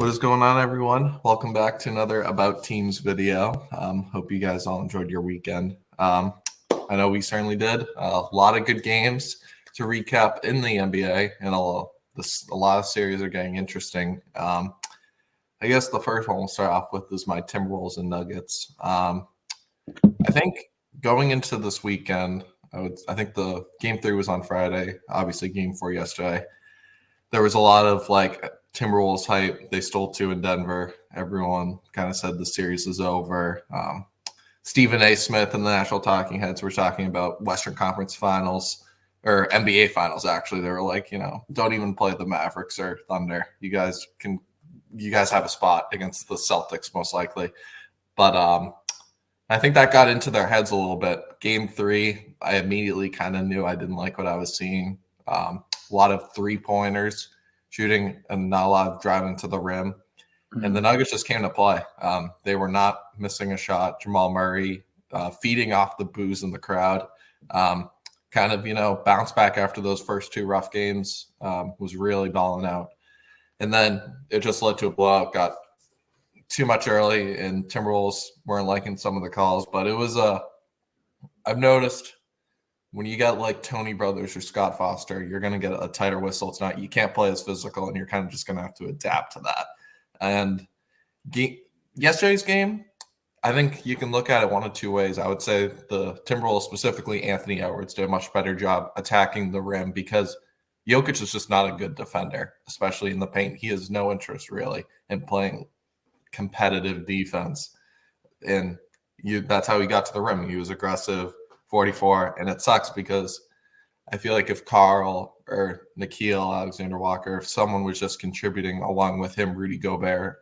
What is going on, everyone? Welcome back to another About Teams video. Hope you guys all enjoyed your weekend. I know we certainly did. A lot of good games to recap in the NBA, and a lot of series are getting interesting. I guess the first one we'll start off with is my Timberwolves and Nuggets. I think going into this weekend, I think the Game 3 was on Friday, obviously Game 4 yesterday. There was a lot of Timberwolves hype. They stole 2 in Denver. Everyone kind of said the series is over. Stephen A. Smith and the National Talking Heads were talking about Western Conference Finals or NBA Finals. Actually, they were like, don't even play the Mavericks or Thunder. You guys have a spot against the Celtics most likely. But I think that got into their heads a little bit. Game 3, I immediately kind of knew I didn't like what I was seeing. A lot of 3-pointers shooting and not a lot of driving to the rim. Mm-hmm. And the Nuggets just came to play. They were not missing a shot. Jamal Murray feeding off the boos in the crowd. Bounced back after those first 2 rough games, was really balling out. And then it just led to a blowout, got too much early, and Timberwolves weren't liking some of the calls. But it was I've noticed when you got like Tony Brothers or Scott Foster, you're going to get a tighter whistle. You can't play as physical, and you're kind of just going to have to adapt to that. And yesterday's game, I think you can look at it one of 2 ways. I would say the Timberwolves, specifically Anthony Edwards, did a much better job attacking the rim because Jokic is just not a good defender, especially in the paint. He has no interest really in playing competitive defense. And that's how he got to the rim. He was aggressive, 44, and it sucks because I feel like if Carl or Nickeil Alexander-Walker, if someone was just contributing along with him, Rudy Gobert,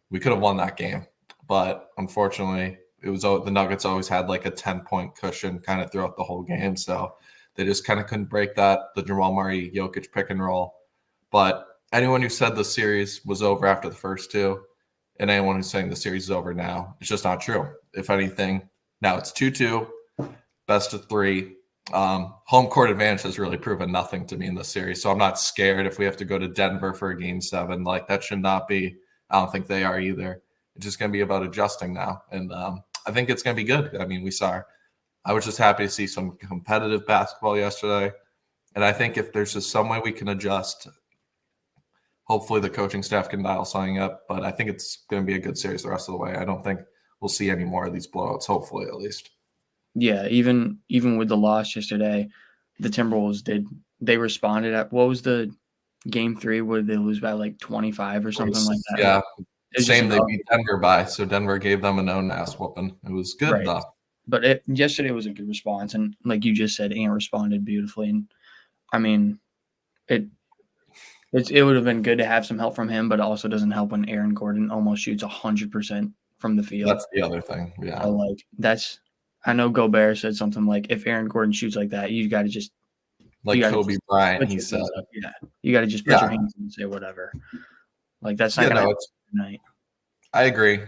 we could have won that game. But unfortunately, the Nuggets always had like a 10-point cushion kind of throughout the whole game, so they just kind of couldn't break the Jamal Murray-Jokic pick and roll. But anyone who said the series was over after the first 2, and anyone who's saying the series is over now, it's just not true. If anything, now it's 2-2, best of 3. Home court advantage has really proven nothing to me in this series, so I'm not scared if we have to go to Denver for a Game 7. Like, that should not be. I don't think they are either. It's just going to be about adjusting now, and I think it's going to be good. I mean, I was just happy to see some competitive basketball yesterday, and I think if there's just some way we can adjust, hopefully the coaching staff can dial something up, but I think it's going to be a good series the rest of the way. I don't think we'll see any more of these blowouts, hopefully at least. Yeah, even with the loss yesterday, the Timberwolves they responded at, what was the Game 3? Would they lose by like 25 or something like that? Yeah, same. They beat Denver by, so Denver gave them a known ass whooping. It was good though. But yesterday was a good response, and like you just said, Ant responded beautifully. And I mean, it would have been good to have some help from him, but it also doesn't help when Aaron Gordon almost shoots 100% from the field. That's the other thing. Yeah, I know Gobert said something like, if Aaron Gordon shoots like that, you got to just Kobe Bryant. He said, "Yeah, you got to just put your hands up and say whatever." Like, that's not going to happen tonight. I agree.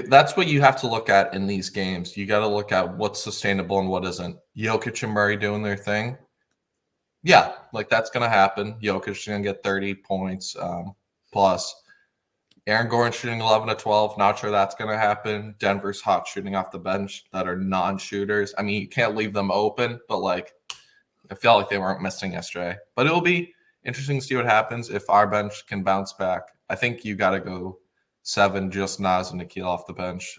That's what you have to look at in these games. You got to look at what's sustainable and what isn't. Jokic and Murray doing their thing. Yeah, like that's going to happen. Jokic is going to get 30 points plus. Aaron Gordon shooting 11 to 12. Not sure that's going to happen. Denver's hot shooting off the bench that are non-shooters. I mean, you can't leave them open, but I felt like they weren't missing yesterday. But it'll be interesting to see what happens if our bench can bounce back. I think you got to go 7, just Naz and Nickeil off the bench.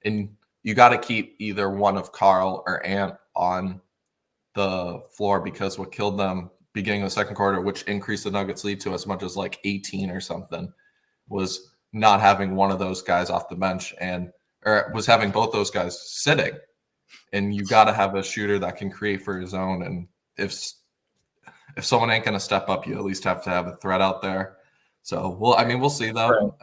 And you got to keep either one of Carl or Ant on the floor, because what killed them beginning of the second quarter, which increased the Nuggets lead to as much as like 18 or something, was not having one of those guys off the bench, or was having both those guys sitting. And you got to have a shooter that can create for his own. And if someone ain't going to step up, you at least have to have a threat out there. So we'll see though.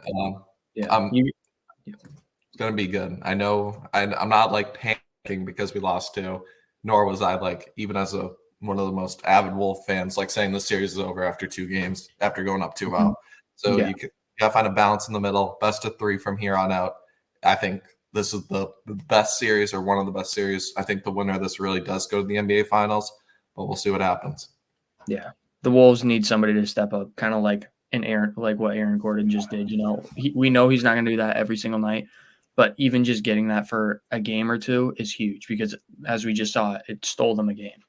It's going to be good. I know I'm not like panicking because we lost 2, nor was I even as one of the most avid Wolf fans, saying the series is over after 2 games, after going up 2-0. Mm-hmm. So you got to find a balance in the middle, best of 3 from here on out. I think this is the best series, or one of the best series. I think the winner of this really does go to the NBA Finals, but we'll see what happens. Yeah. The Wolves need somebody to step up, kind of like and what Aaron Gordon just did. We know he's not going to do that every single night, but even just getting that for a game or two is huge because, as we just saw, it stole them a game.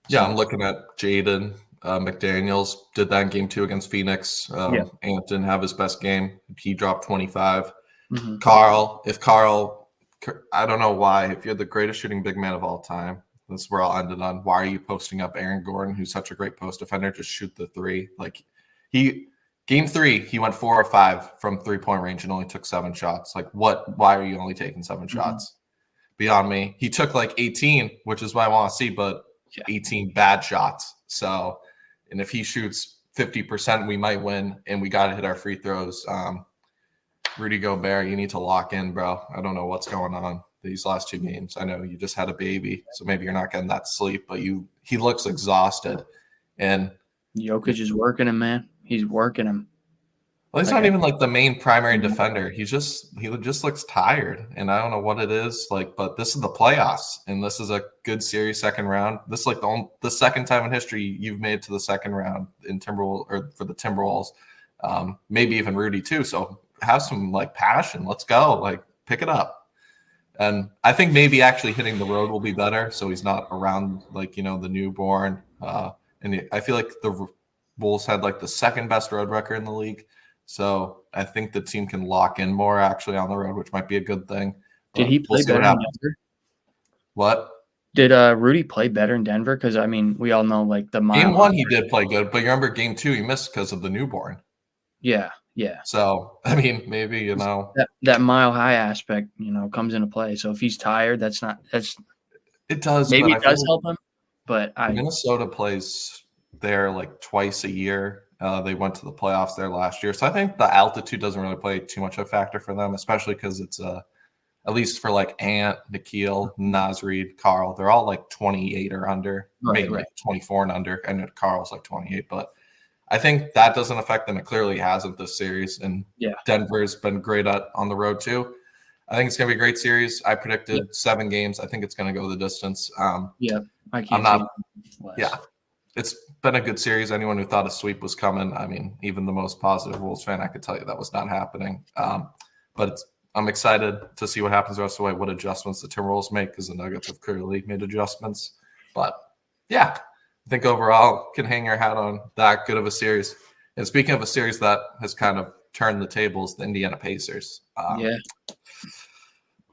Yeah, I'm looking at Jaden McDaniels did that in game 2 against Phoenix. Yeah. Ant didn't have his best game. He dropped 25. Mhm. Carl, I don't know why. If you're the greatest shooting big man of all time, that's where I'll end it on. Why are you posting up Aaron Gordon, who's such a great post defender? Just shoot the three. Game 3, he went 4 or 5 from 3-point range and only took 7 shots. Like, what? Why are you only taking 7 shots? Beyond me. He took like 18, which is what I want to see, but 18 bad shots. So, and if he shoots 50%, we might win, and we got to hit our free throws. Rudy Gobert, you need to lock in, bro. I don't know what's going on these last 2 games. I know you just had a baby, so maybe you're not getting that sleep, but he looks exhausted. And Jokic is working him, man. He's working him. Well, he's not even like the main primary defender. He just looks tired, and I don't know what it is. But this is the playoffs, and this is a good series, second round. This is like the second time in history you've made it to the second round in for the Timberwolves. Maybe even Rudy too. So have some passion. Let's go. Pick it up. And I think maybe actually hitting the road will be better, so he's not around the newborn. And I feel like the Bulls had the second best road record in the league. So I think the team can lock in more actually on the road, which might be a good thing. Did he play better in Denver? What? Did Rudy play better in Denver? Because, I mean, we all know the Game 1 he did play good, but you remember Game 2 he missed because of the newborn. Yeah. So, I mean, maybe, that mile high aspect, comes into play. So if he's tired, it does. Maybe it does help him, but Minnesota plays there twice a year. They went to the playoffs there last year. So I think the altitude doesn't really play too much of a factor for them, especially because it's at least for Ant, Nikhil, Naz Reid, Carl, they're all 28 or under, maybe 24 and under. And Carl's 28, but I think that doesn't affect them. It clearly hasn't this series. And Denver's been great on the road too. I think it's going to be a great series. I predicted 7 games. I think it's going to go the distance. I can't. It's been a good series. Anyone who thought a sweep was coming, I mean, even the most positive Wolves fan, I could tell you that was not happening. But I'm excited to see what happens the rest of the way, what adjustments the Timberwolves make, because the Nuggets have clearly made adjustments. But, I think overall can hang your hat on that good of a series. And speaking of a series that has kind of turned the tables, the Indiana Pacers.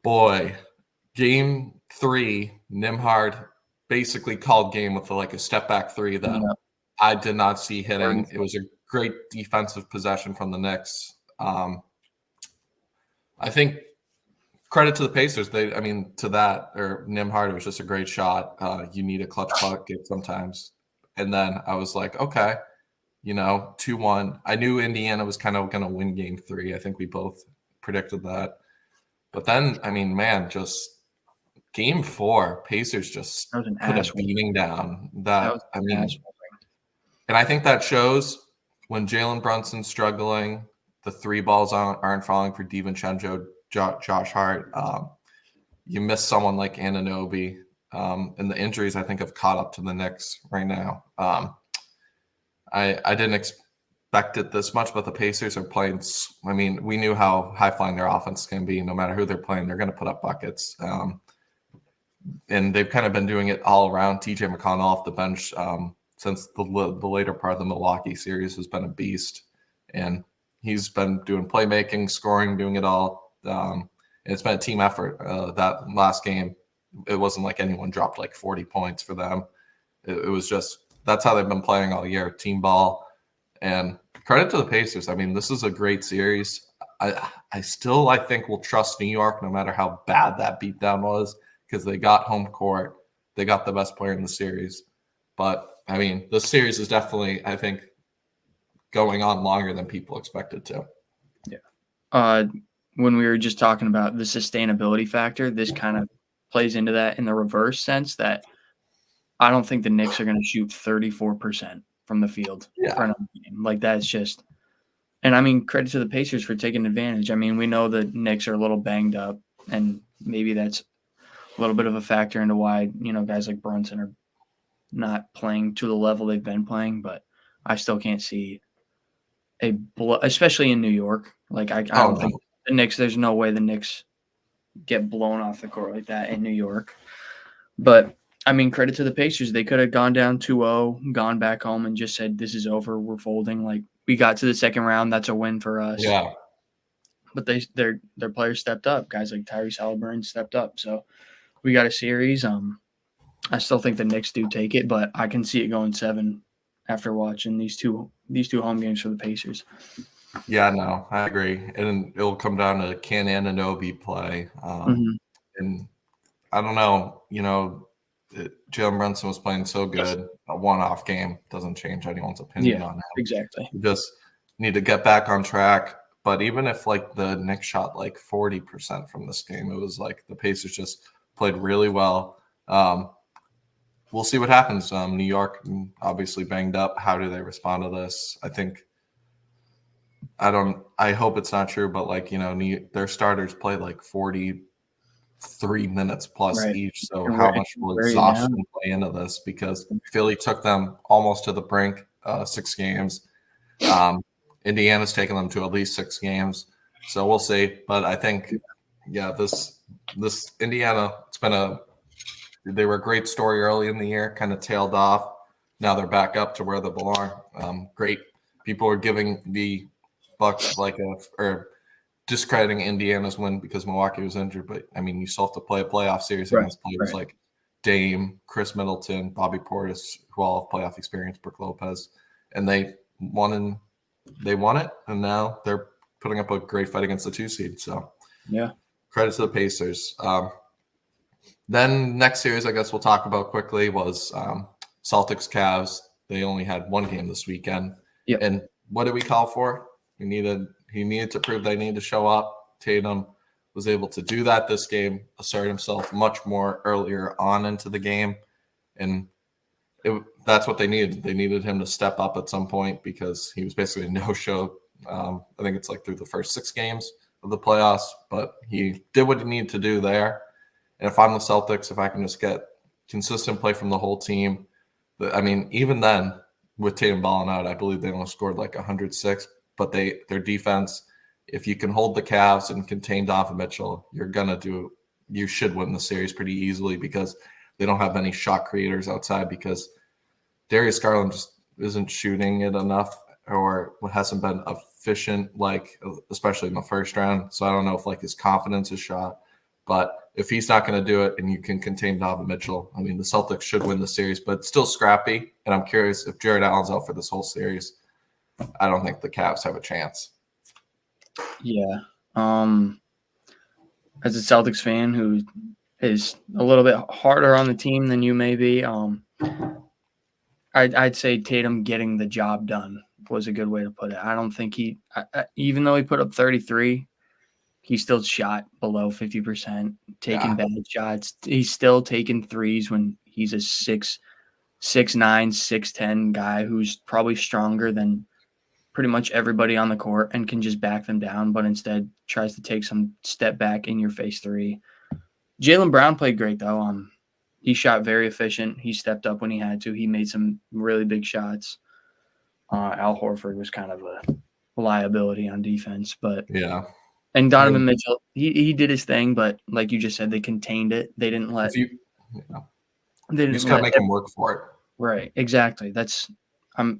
Boy, Game 3, Nembhard basically called game with a step back 3 that I did not see hitting. It was a great defensive possession from the Knicks. I think credit to the Pacers. Nembhard, it was just a great shot. You need a clutch bucket sometimes. And then I was like, okay, 2-1. I knew Indiana was kind of going to win Game 3. I think we both predicted that. But then, just Game 4, Pacers just put a beating down. And I think that shows when Jalen Brunson's struggling, the 3 balls aren't falling for DiVincenzo, Josh Hart. You miss someone like Anunoby, and the injuries I think have caught up to the Knicks right now. I didn't expect it this much, but the Pacers are playing. We knew how high flying their offense can be. No matter who they're playing, they're going to put up buckets. And they've kind of been doing it all around. TJ McConnell off the bench since the later part of the Milwaukee series has been a beast. And he's been doing playmaking, scoring, doing it all. And it's been a team effort. That last game, it wasn't like anyone dropped 40 points for them. It was just that's how they've been playing all year, team ball. And credit to the Pacers. This is a great series. I still think we'll trust New York no matter how bad that beatdown was, because they got home court. They got the best player in the series. But, this series is definitely, I think, going on longer than people expected to. Yeah. When we were just talking about the sustainability factor, this kind of plays into that in the reverse sense that I don't think the Knicks are going to shoot 34% from the field for another game. That's just – and, credit to the Pacers for taking advantage. We know the Knicks are a little banged up, and maybe that's a little bit of a factor into why, guys like Brunson are not playing to the level they've been playing, but I still can't see especially in New York. Like I Oh don't no. think the Knicks. There's no way the Knicks get blown off the court like that in New York. But I mean, credit to the Pacers. They could have gone down 2-0, gone back home, and just said, "This is over. We're folding." Like we got to the second round. That's a win for us. Yeah. But their players stepped up. Guys like Tyrese Haliburton stepped up. So we got a series. I still think the Knicks do take it, but I can see it going 7 after watching these two home games for the Pacers. Yeah, no, I agree. And it'll come down to can Anunoby play. And I don't know, Jalen Brunson was playing so good. A one-off game doesn't change anyone's opinion on him. Exactly. You just need to get back on track. But even if like the Knicks shot like 40% from this game, it was like the Pacers just played really well. We'll see what happens. New York obviously banged up. How do they respond to this? I hope it's not true, but like, their starters play like 43 minutes plus each. So how much will exhaustion play into this? Because Philly took them almost to the brink, 6 games. Indiana's taken them to at least 6 games. So we'll see. But I think, this Indiana, they were a great story early in the year, kind of tailed off. Now they're back up to where they belong. Great. People are giving the Bucks or discrediting Indiana's win because Milwaukee was injured. But I mean, you still have to play a playoff series against players like Dame, Chris Middleton, Bobby Portis, who all have playoff experience, Brook Lopez, and they won it, and now they're putting up a great fight against the 2 seed. So credit to the Pacers. Then next series, I guess we'll talk about quickly was Celtics Cavs. They only had 1 game this weekend. And what did we call for? He needed to prove they needed to show up. Tatum was able to do that this game, assert himself much more earlier on into the game. And that's what they needed. They needed him to step up at some point because he was basically a no-show. I think it's like through the first 6 games of the playoffs, but he did what he needed to do there. And if I'm the Celtics, if I can just get consistent play from the whole team, even then with Tatum balling out, I believe they only scored like 106. But their defense, if you can hold the Cavs and contain Donovan Mitchell, you should win the series pretty easily because they don't have any shot creators outside because Darius Garland just isn't shooting it enough or hasn't been efficient, especially in the first round. So I don't know if his confidence is shot. But if he's not going to do it and you can contain Donovan Mitchell, the Celtics should win the series, but it's still scrappy. And I'm curious if Jared Allen's out for this whole series. I don't think the Cavs have a chance. Yeah. As a Celtics fan who is a little bit harder on the team than you may be, I'd say Tatum getting the job done was a good way to put it. I don't think even though he put up 33, he still shot below 50%, taking bad shots. He's still taking threes when he's a 6'9", 6'10" guy who's probably stronger than pretty much everybody on the court and can just back them down, but instead tries to take some step back in your face 3. Jaylen Brown played great though. He shot very efficient. He stepped up when he had to. He made some really big shots. Al Horford was kind of a liability on defense, but and Donovan Mitchell, he did his thing, but like you just said, they contained it. They didn't let. You just gotta make him work for it. Right, exactly.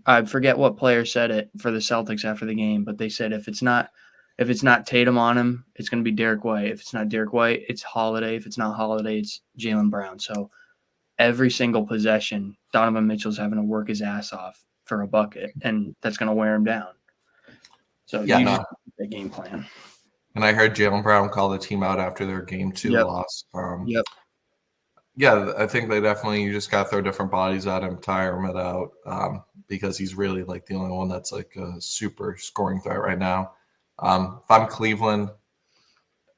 I forget what player said it for the Celtics after the game, but they said if it's not Tatum on him, it's going to be Derek White. If it's not Derek White, it's Holiday. If it's not Holiday, it's Jaylen Brown. So every single possession, Donovan Mitchell's having to work his ass off for a bucket, and that's going to wear him down. So the game plan. And I heard Jaylen Brown call the team out after their game 2 loss. Yeah, I think they definitely, you just got to throw different bodies at him, tire him out, because he's really the only one that's a super scoring threat right now. If I'm Cleveland,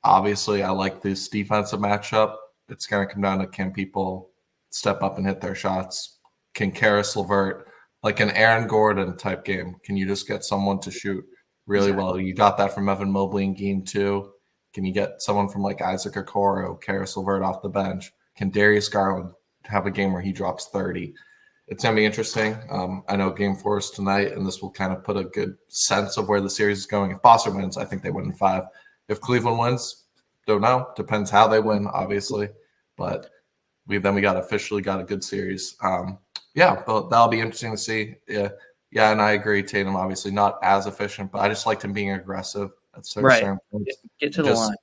obviously I like this defensive matchup. It's going to come down to can people step up and hit their shots? Can Karis LeVert, like an Aaron Gordon type game, can you just get someone to shoot really well? You got that from Evan Mobley in game 2. Can you get someone from Isaac Okoro, Karis LeVert off the bench? Can Darius Garland have a game where he drops 30? it's going to be interesting. I know Game 4 is tonight, and this will kind of put a good sense of where the series is going. If Boston wins, I think they win in 5. If Cleveland wins, don't know. Depends how they win, obviously. But we got officially got a good series. But that'll be interesting to see. Yeah, and I agree. Tatum obviously not as efficient, but I just liked him being aggressive at certain points. Get to the line.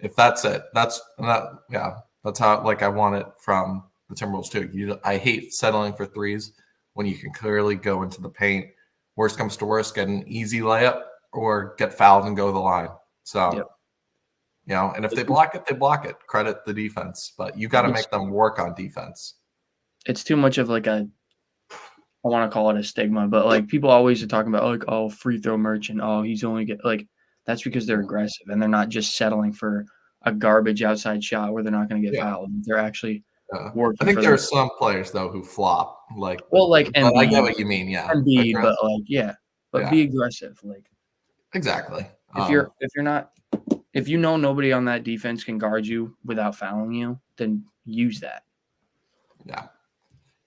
If that's it, that's how I want it from the Timberwolves too. I hate settling for threes when you can clearly go into the paint. Worst comes to worst, get an easy layup or get fouled and go to the line. So, and if they block it, they block it. Credit the defense, but you got to make them work on defense. It's too much of I want to call it a stigma, but people always are talking about free throw merchant. Oh, he's only that's because they're aggressive and they're not just settling for a garbage outside shot where they're not going to get fouled. They're actually working. I think there are some players though who flop. Embiid, I get what you mean. Yeah, Embiid, but be aggressive. Exactly. If you know nobody on that defense can guard you without fouling you, then use that. Yeah.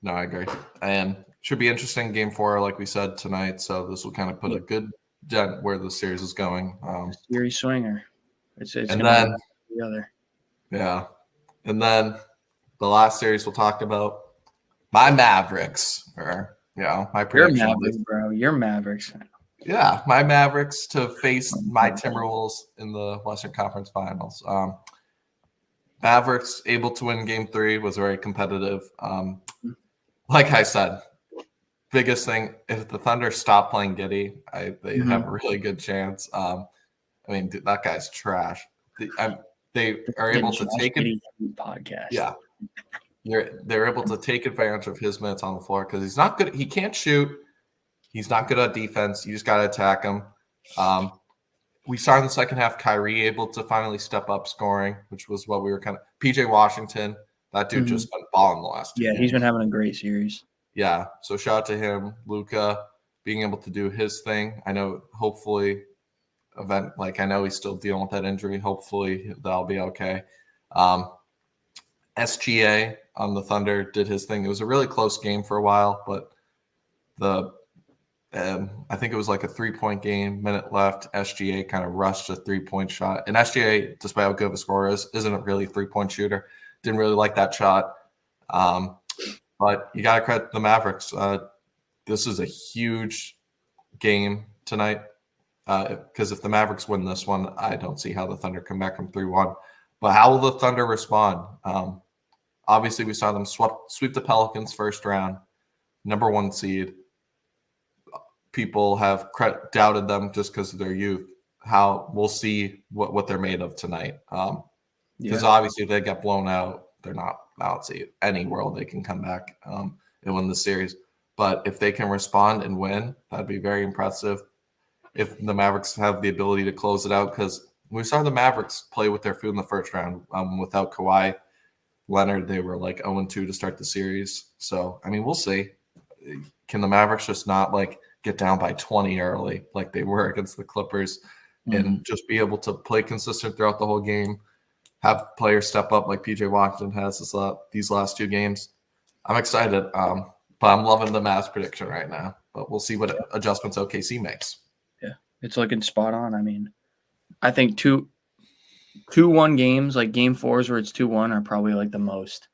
No, I agree. And should be interesting Game 4, like we said tonight. So this will kind of put a good dent where the series is going. Series swinger. It's and then the other. Yeah. And then the last series we'll talk about my Mavericks, or my prediction. You're Mavericks, bro. You're Mavericks. Yeah, my Mavericks to face my Timberwolves in the Western Conference Finals. Mavericks able to win Game 3 was very competitive. Like I said, biggest thing, if the Thunder stop playing Giddey, they have a really good chance. That guy's trash. They are able to take it. Podcast. Yeah, they're able to take advantage of his minutes on the floor because he's not good. He can't shoot. He's not good at defense. You just got to attack him. We saw in the second half Kyrie able to finally step up scoring, which was what we were kind of – PJ Washington, that dude just been balling the last 2 games. He's been having a great series. Yeah, so shout out to him. Luka being able to do his thing. I know hopefully I know he's still dealing with that injury. Hopefully that'll be okay. SGA on the Thunder did his thing. It was a really close game for a while, but I think it was like a 3-point game, minute left. SGA kind of rushed a 3-point shot. And SGA, despite how good of a scorer is, isn't a really 3-point shooter. Didn't really like that shot. But you got to credit the Mavericks. This is a huge game tonight because if the Mavericks win this one, I don't see how the Thunder come back from 3-1. But how will the Thunder respond? Obviously, we saw them sweep the Pelicans first round, number 1 seed. People have doubted them just because of their youth. We'll see what they're made of tonight. Because obviously, if they get blown out, they're not. I don't see any world they can come back and win the series. But if they can respond and win, that'd be very impressive. If the Mavericks have the ability to close it out, because we saw the Mavericks play with their food in the first round without Kawhi Leonard. They were 0-2 to start the series. So, we'll see. Can the Mavericks just not get down by 20 early like they were against the Clippers and just be able to play consistent throughout the whole game, have players step up like PJ Washington has these last 2 games? I'm excited, but I'm loving the Mavs prediction right now. But we'll see what adjustments OKC makes. Yeah, it's looking spot on. I think 2-1 games, like Game 4s where it's 2-1, are probably the most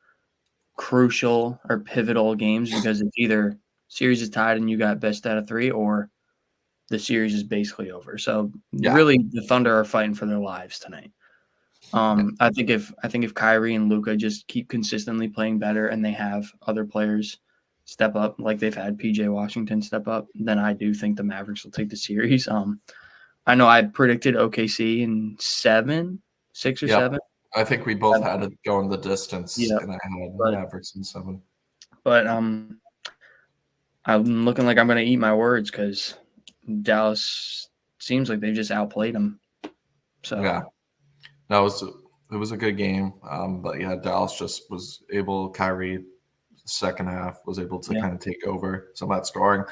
crucial or pivotal games because it's either series is tied and you got best out of 3, or the series is basically over. So really, the Thunder are fighting for their lives tonight. I think if Kyrie and Luka just keep consistently playing better and they have other players step up, like they've had PJ Washington step up, then I do think the Mavericks will take the series. I know I predicted OKC in 6 or 7. I think we both had it going the distance, and I had Mavericks in 7. But I'm looking like I'm going to eat my words because Dallas seems like they just outplayed them. So no, it was a good game. But Dallas just was able. Kyrie, second half, was able to kind of take over some of that scoring.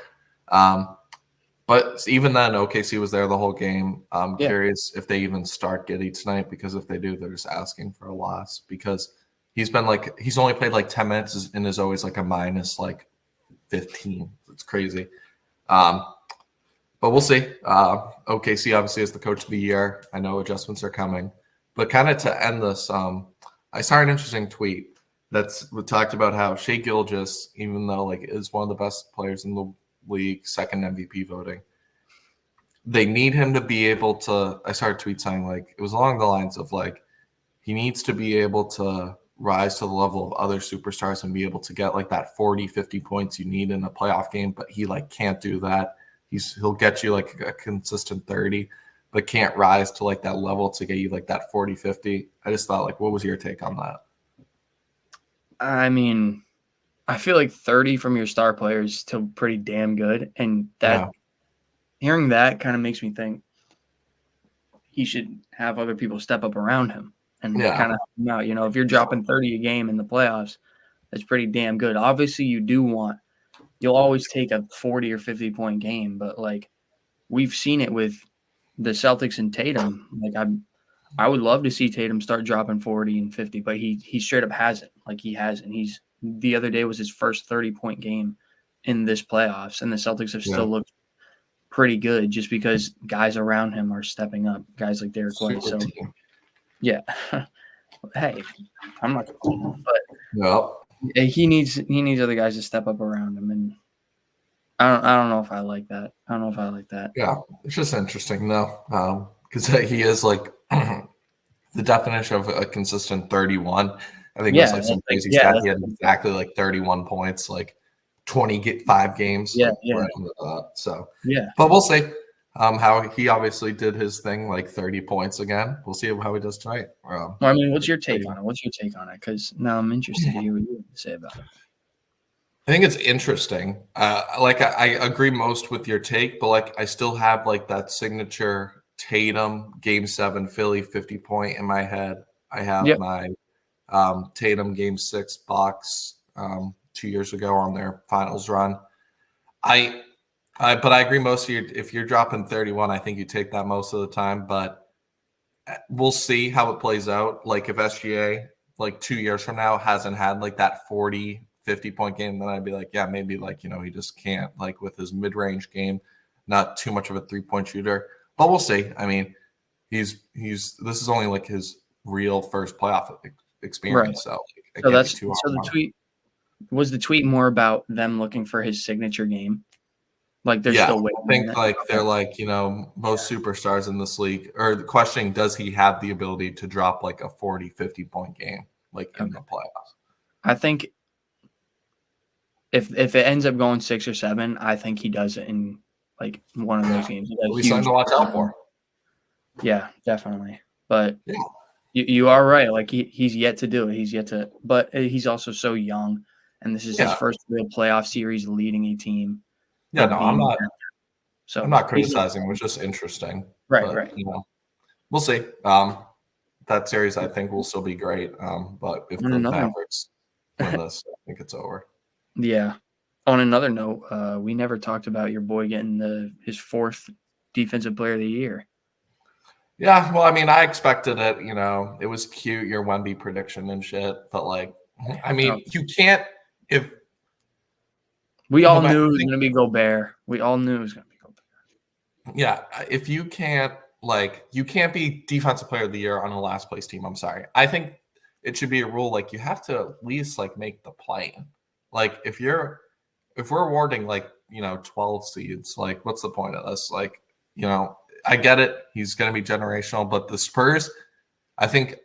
But even then, OKC was there the whole game. I'm curious if they even start Giddey tonight, because if they do, they're just asking for a loss, because he's only played like 10 minutes and is always like a minus like 15. It's crazy. But we'll see. OKC obviously is the coach of the year. I know adjustments are coming, but kind of to end this, I saw an interesting tweet we talked about how Shai Gilgeous, even though like is one of the best players in the league, second MVP voting, they need him to be able to. I saw a tweet saying like it was along the lines of like he needs to be able to rise to the level of other superstars and be able to get like that 40, 50 points you need in a playoff game, but he like can't do that. He'll get you like a consistent 30, but can't rise to like that level to get you like that 40, 50. I just thought like, what was your take on that? I mean, I feel like 30 from your star players is still pretty damn good. And hearing that kind of makes me think he should have other people step up around him and kind of help him out. You know, if you're dropping 30 a game in the playoffs, that's pretty damn good. Obviously, you'll always take a 40 or 50 point game, but like we've seen it with the Celtics and Tatum. Like I would love to see Tatum start dropping 40 and 50, but he straight up hasn't. Like he hasn't. The other day was his first 30-point game in this playoffs, and the Celtics have still looked pretty good just because guys around him are stepping up. Guys like Derek White. So yeah. Hey, I'm not gonna, but he needs other guys to step up around him, and I don't know if I like that. Yeah, it's just interesting though, because he is like the definition of a consistent 31. I think it was like some crazy stat. He had exactly like 31 points, like 25 games. Yeah, So but we'll see how he obviously did his thing, like 30 points again. We'll see how he does tonight. Well, I mean, what's your take on it? Because now I'm interested to hear what you have to say about it. I think it's interesting. I agree most with your take, but like I still have like that signature Tatum Game 7 Philly 50-point in my head. I have my Tatum Game 6 Bucks 2 years ago on their finals run. But I agree most of you. If you're dropping 31, I think you take that most of the time. But we'll see how it plays out. Like if SGA like 2 years from now hasn't had like that 40, 50-point game, then I'd be like, yeah, maybe like, he just can't like with his mid-range game, not too much of a 3-point shooter. But we'll see. I mean, this is only like his real first playoff experience. Right. So the tweet was the tweet more about them looking for his signature game. Like they're still waiting. I think like they're like, most superstars in this league or the questioning, does he have the ability to drop like a 40, 50-point game like in the playoffs? I think if it ends up going 6 or 7, I think he does it in like one of those games. We signed to watch out for. Yeah, definitely. But you are right. Like he's yet to do it. But he's also so young, and this is his first real playoff series leading a team. Yeah, no, I'm not criticizing. It was just interesting. Right, but, right. We'll see. That series I think will still be great. But if the Mavericks win this, I think it's over. Yeah. On another note, we never talked about your boy getting his 4th Defensive Player of the Year. Yeah, well, I mean, I expected it. It was cute, your Wemby prediction and shit. But like, I mean, you can't. If we all knew it was going to be Gobert, Yeah, if you can't you can't be Defensive Player of the Year on a last place team. I'm sorry. I think it should be a rule like you have to at least like make the play-in. Like if we're awarding 12 seeds, like what's the point of this? Like, I get it. He's going to be generational, but the Spurs, I think,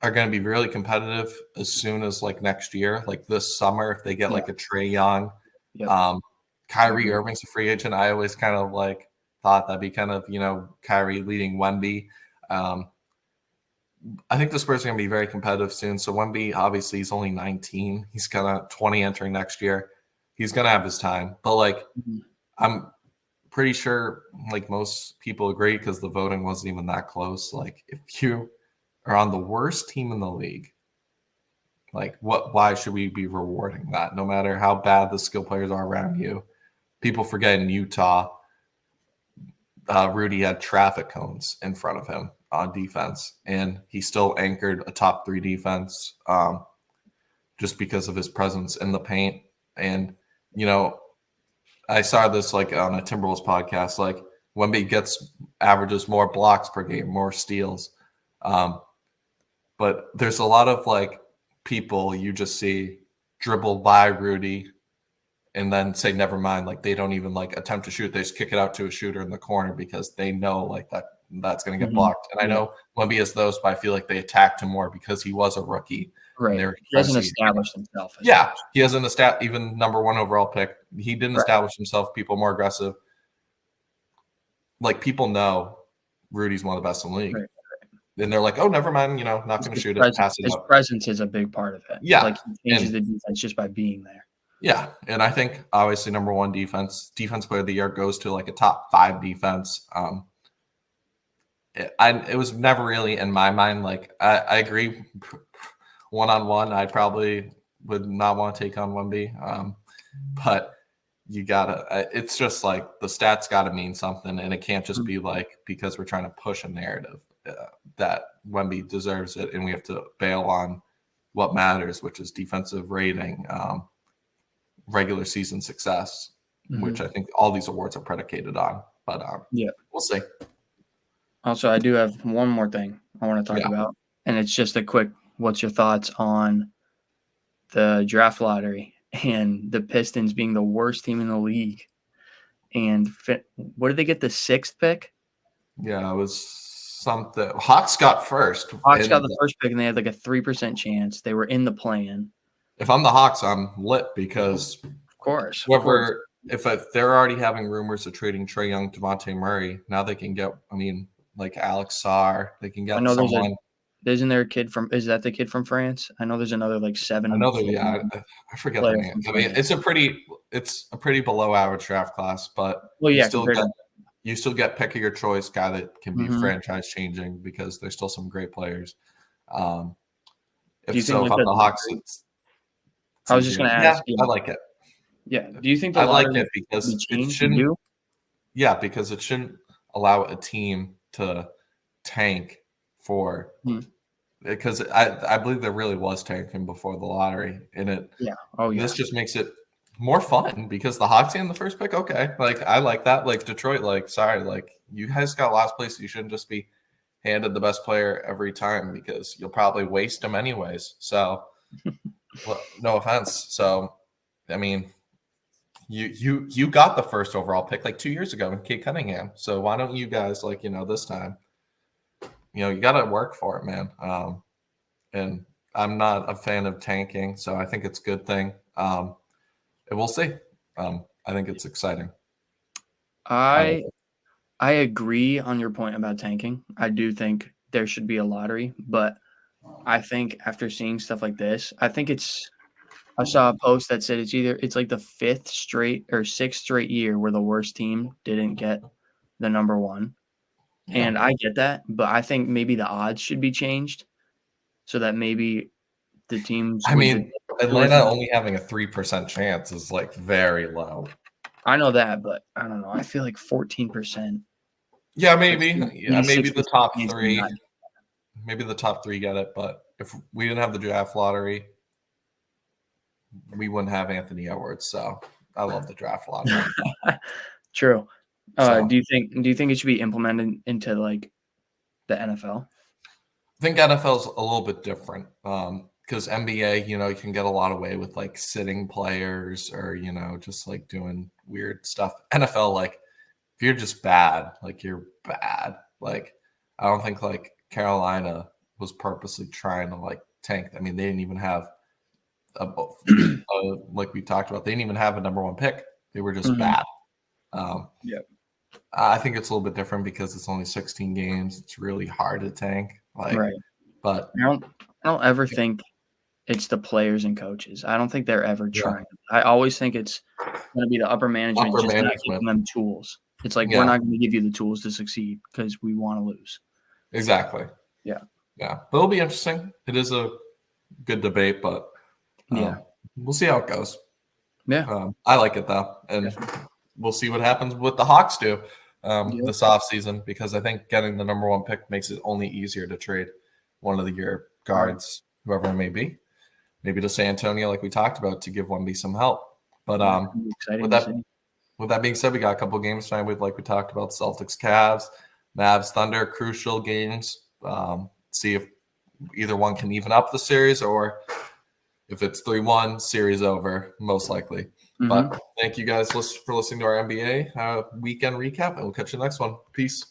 are going to be really competitive as soon as like next year, like this summer, if they get like a Trae Young. Kyrie Irving's a free agent. I always kind of like thought that'd be kind of, Kyrie leading Wemby. I think the Spurs are going to be very competitive soon. So Wemby, obviously, he's only 19. He's kind of 20 entering next year. He's going to have his time. But, I'm pretty sure, most people agree because the voting wasn't even that close. Like, if you are on the worst team in the league, why should we be rewarding that? No matter how bad the skill players are around you. People forget in Utah, Rudy had traffic cones in front of him on defense, and he still anchored a top 3 defense. just because of his presence in the paint. And, you know, I saw this like on a Timberwolves podcast, like Wemby averages more blocks per game, more steals. But there's a lot of like people you just see dribble by Rudy and then say, never mind. Like they don't even like attempt to shoot. They just kick it out to a shooter in the corner because they know like that's going to get blocked. And I know Wemby is those, but I feel like they attacked him more because he was a rookie. Right. He hasn't established himself. Yeah. He hasn't even number 1 overall pick. He didn't establish himself. People more aggressive. Like people know Rudy's one of the best in the league. Right. And they're like, oh, never mind, you know, not going to shoot it, pass it up. His presence is a big part of it. Yeah. Like he changes the defense just by being there. Yeah. And I think obviously number 1 defense player of the year goes to like a top 5 defense. It was never really in my mind. Like I agree, one-on-one, I probably would not want to take on Wemby. But you gotta. It's just like the stats got to mean something, and it can't just be like because we're trying to push a narrative that Wemby deserves it, and we have to bail on what matters, which is defensive rating, regular season success, which I think all these awards are predicated on. But we'll see. Also, I do have one more thing I want to talk about, and it's just a quick, what's your thoughts on the draft lottery and the Pistons being the worst team in the league? And what did they get, the 6th pick? Yeah, it was something. Hawks got first. Hawks got the first pick, and they had like a 3% chance. They were in the play-in. If I'm the Hawks, I'm lit because of course. If they're already having rumors of trading Trae Young, Devontae Murray, now they can get, like Alex Sarr. They can get someone. Isn't there a kid is that the kid from France? I know there's another like 7. I forget the name. It's a pretty below average draft class, but you still get pick of your choice guy that can be franchise changing because there's still some great players. If I'm the Hawks, I was just going to ask. Yeah, I like it. Yeah. Do you think I like it because it shouldn't? Yeah, because it shouldn't allow a team to tank for because I believe there really was tanking before the lottery in it. This just makes it more fun because the Hawks in the first pick. Okay, like I like that. Like Detroit, like sorry, like you guys got last place. You shouldn't just be handed the best player every time because you'll probably waste them anyways. So, well, no offense. So, I mean, you got the first overall pick like 2 years ago in Kate Cunningham. So why don't you guys this time? You got to work for it, man. And I'm not a fan of tanking, so I think it's a good thing. And we'll see. I think it's exciting. I agree on your point about tanking. I do think there should be a lottery, but I think after seeing stuff like this, I saw a post that said it's like the 5th straight or 6th straight year where the worst team didn't get the number 1. Yeah. And I get that, but I think maybe the odds should be changed so that maybe the teams. Atlanta only having a 3% chance is like very low. I know that, but I don't know. I feel like 14%. Yeah, maybe. Maybe the top 3. Maybe the top 3 get it, but if we didn't have the draft lottery, we wouldn't have Anthony Edwards. So I love the draft lottery. True. Do you think it should be implemented into like the NFL? I think NFL's a little bit different because NBA, you can get a lot away with like sitting players or just like doing weird stuff. NFL, like if you're just bad, like you're bad. Like I don't think like Carolina was purposely trying to like tank. I mean, they didn't even have like we talked about. They didn't even have a number 1 pick. They were just bad. I think it's a little bit different because it's only 16 games. It's really hard to tank. But I don't ever think it's the players and coaches. I don't think they're ever trying. I always think it's going to be the upper management not giving them tools. It's like we're not going to give you the tools to succeed because we want to lose. Exactly. Yeah. But it'll be interesting. It is a good debate, but we'll see how it goes. Yeah. I like it though, and we'll see what happens with the Hawks do this offseason because I think getting the number 1 pick makes it only easier to trade one of your guards, whoever it may be. maybe to San Antonio, like we talked about, to give Wemby some help. But It'll be exciting with to that see. with that being said, we got a couple games tonight with, like we talked about, Celtics, Cavs, Mavs, Thunder, crucial games. See if either one can even up the series, or if it's 3-1, series over, most likely. Mhm. But thank you guys for listening to our NBA weekend recap, and we'll catch you next one. Peace.